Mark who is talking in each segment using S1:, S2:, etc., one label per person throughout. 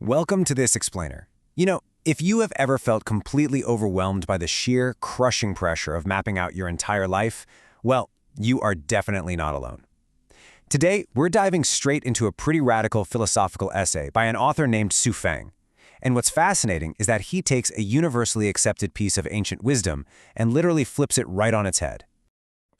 S1: Welcome to this explainer. If you have ever felt completely overwhelmed by the sheer, crushing pressure of mapping out your entire life, well, you are definitely not alone. Today, we're diving straight into a pretty radical philosophical essay by an author named Su Feng. And what's fascinating is that he takes a universally accepted piece of ancient wisdom and literally flips it right on its head.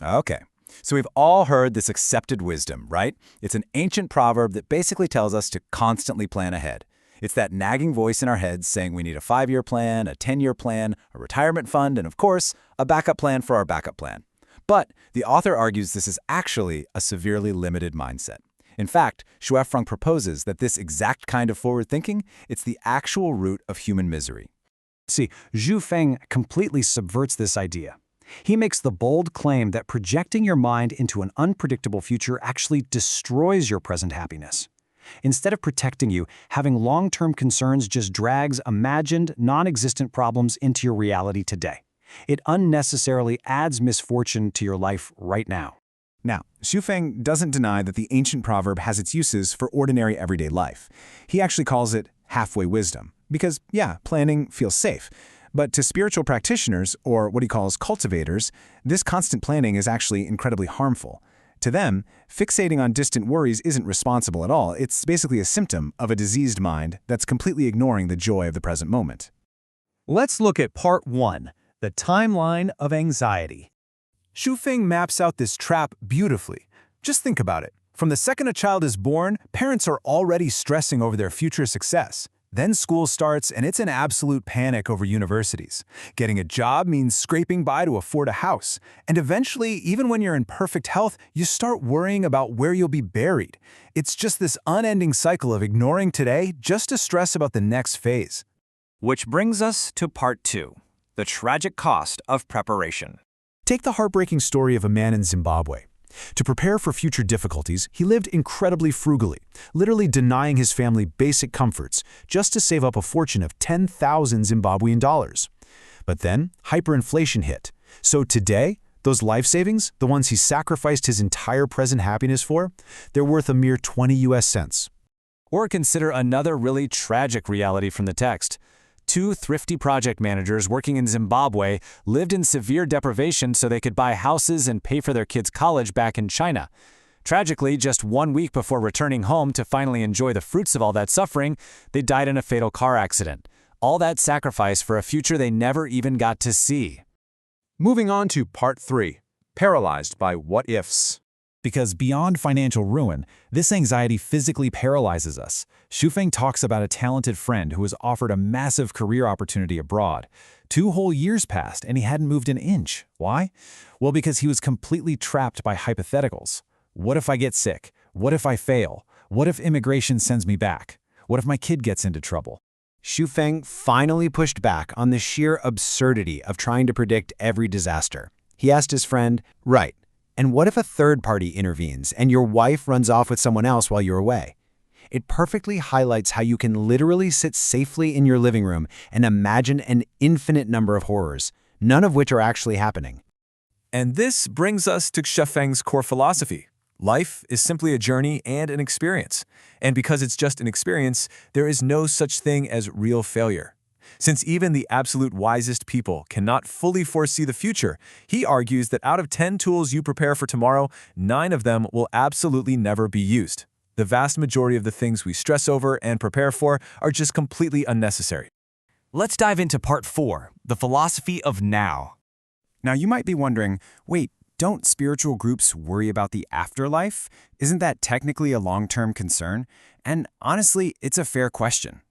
S2: Okay, so we've all heard this accepted wisdom, right? It's an ancient proverb that basically tells us to constantly plan ahead. It's that nagging voice in our heads saying we need a 5-year plan, a 10-year plan, a retirement fund, and of course, a backup plan for our backup plan. But the author argues this is actually a severely limited mindset. In fact, Shuafeng proposes that this exact kind of forward thinking, it's the actual root of human misery.
S3: See, Xu Feng completely subverts this idea. He makes the bold claim that projecting your mind into an unpredictable future actually destroys your present happiness. Instead of protecting you, having long-term concerns just drags imagined, non-existent problems into your reality today. It unnecessarily adds misfortune to your life right now.
S2: Now, Shuafeng doesn't deny that the ancient proverb has its uses for ordinary everyday life. He actually calls it halfway wisdom, because, planning feels safe. But to spiritual practitioners, or what he calls cultivators, this constant planning is actually incredibly harmful. To them, fixating on distant worries isn't responsible at all. It's basically a symptom of a diseased mind that's completely ignoring the joy of the present moment.
S3: Let's look at Part 1, the timeline of anxiety.
S4: Shuafeng maps out this trap beautifully. Just think about it. From the second a child is born, parents are already stressing over their future success. Then school starts, and it's an absolute panic over universities. Getting a job means scraping by to afford a house. And eventually, even when you're in perfect health, you start worrying about where you'll be buried. It's just this unending cycle of ignoring today just to stress about the next phase.
S5: Which brings us to Part 2, the tragic cost of preparation.
S4: Take the heartbreaking story of a man in Zimbabwe. To prepare for future difficulties, he lived incredibly frugally, literally denying his family basic comforts just to save up a fortune of 10,000 Zimbabwean dollars. But then, hyperinflation hit. So today, those life savings, the ones he sacrificed his entire present happiness for, they're worth a mere 20 US cents.
S5: Or consider another really tragic reality from the text. 2 thrifty project managers working in Zimbabwe lived in severe deprivation so they could buy houses and pay for their kids' college back in China. Tragically, just 1 week before returning home to finally enjoy the fruits of all that suffering, they died in a fatal car accident. All that sacrifice for a future they never even got to see.
S4: Moving on to Part 3, paralyzed by what-ifs.
S6: Because beyond financial ruin, this anxiety physically paralyzes us. Shuafeng talks about a talented friend who was offered a massive career opportunity abroad. 2 whole years passed and he hadn't moved an inch. Why? Well, because he was completely trapped by hypotheticals. What if I get sick? What if I fail? What if immigration sends me back? What if my kid gets into trouble?
S1: Shuafeng finally pushed back on the sheer absurdity of trying to predict every disaster. He asked his friend, "Right, and what if a third party intervenes and your wife runs off with someone else while you're away?" It perfectly highlights how you can literally sit safely in your living room and imagine an infinite number of horrors, none of which are actually happening.
S4: And this brings us to Shuafeng's core philosophy. Life is simply a journey and an experience. And because it's just an experience, there is no such thing as real failure. Since even the absolute wisest people cannot fully foresee the future, he argues that out of 10 tools you prepare for tomorrow, 9 of them will absolutely never be used. The vast majority of the things we stress over and prepare for are just completely unnecessary.
S5: Let's dive into Part 4, the philosophy of now.
S1: Now you might be wondering, wait, don't spiritual groups worry about the afterlife? Isn't that technically a long-term concern? And honestly, it's a fair question.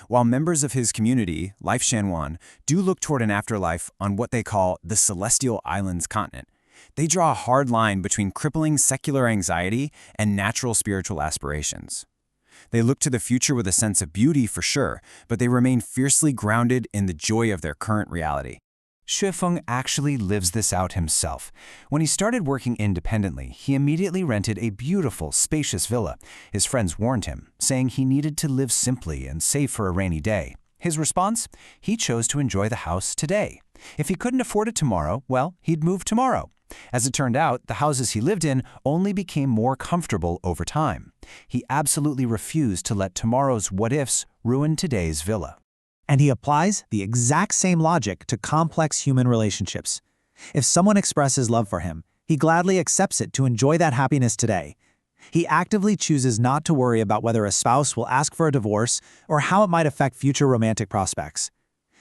S1: While members of his community, Lifechanyuan, do look toward an afterlife on what they call the Celestial Islands continent, they draw a hard line between crippling secular anxiety and natural spiritual aspirations. They look to the future with a sense of beauty for sure, but they remain fiercely grounded in the joy of their current reality. Shuafeng actually lives this out himself. When he started working independently, he immediately rented a beautiful, spacious villa. His friends warned him, saying he needed to live simply and save for a rainy day. His response? He chose to enjoy the house today. If he couldn't afford it tomorrow, well, he'd move tomorrow. As it turned out, the houses he lived in only became more comfortable over time. He absolutely refused to let tomorrow's what-ifs
S3: ruin today's villa.
S7: And he applies the exact same logic to complex human relationships. If someone expresses love for him, he gladly accepts it to enjoy that happiness today. He actively chooses not to worry about whether a spouse will ask for a divorce or how it might affect future romantic prospects.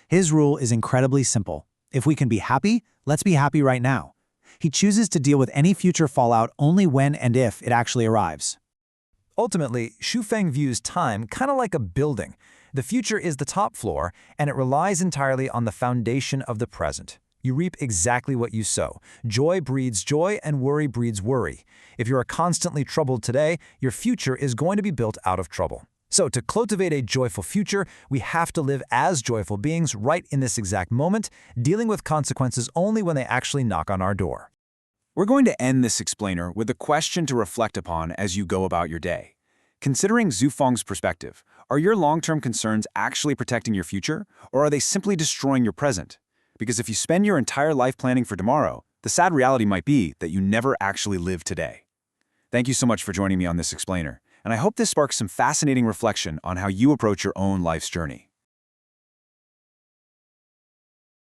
S7: His rule is incredibly simple. If we can be happy, let's be happy right now. He chooses to deal with any future fallout only when and if it actually arrives.
S2: Ultimately, Shufeng views time kind of like a building. The future is the top floor, and it relies entirely on the foundation of the present. You reap exactly what you sow. Joy breeds joy, and worry breeds worry. If you are constantly troubled today, your future is going to be built out of trouble. So to cultivate a joyful future, we have to live as joyful beings right in this exact moment, dealing with consequences only when they actually knock on our door.
S1: We're going to end this explainer with a question to reflect upon as you go about your day. Considering Zufeng's perspective, are your long-term concerns actually protecting your future, or are they simply destroying your present? Because if you spend your entire life planning for tomorrow, the sad reality might be that you never actually live today. Thank you so much for joining me on this explainer, and I hope this sparks some fascinating reflection on how you approach your own life's journey.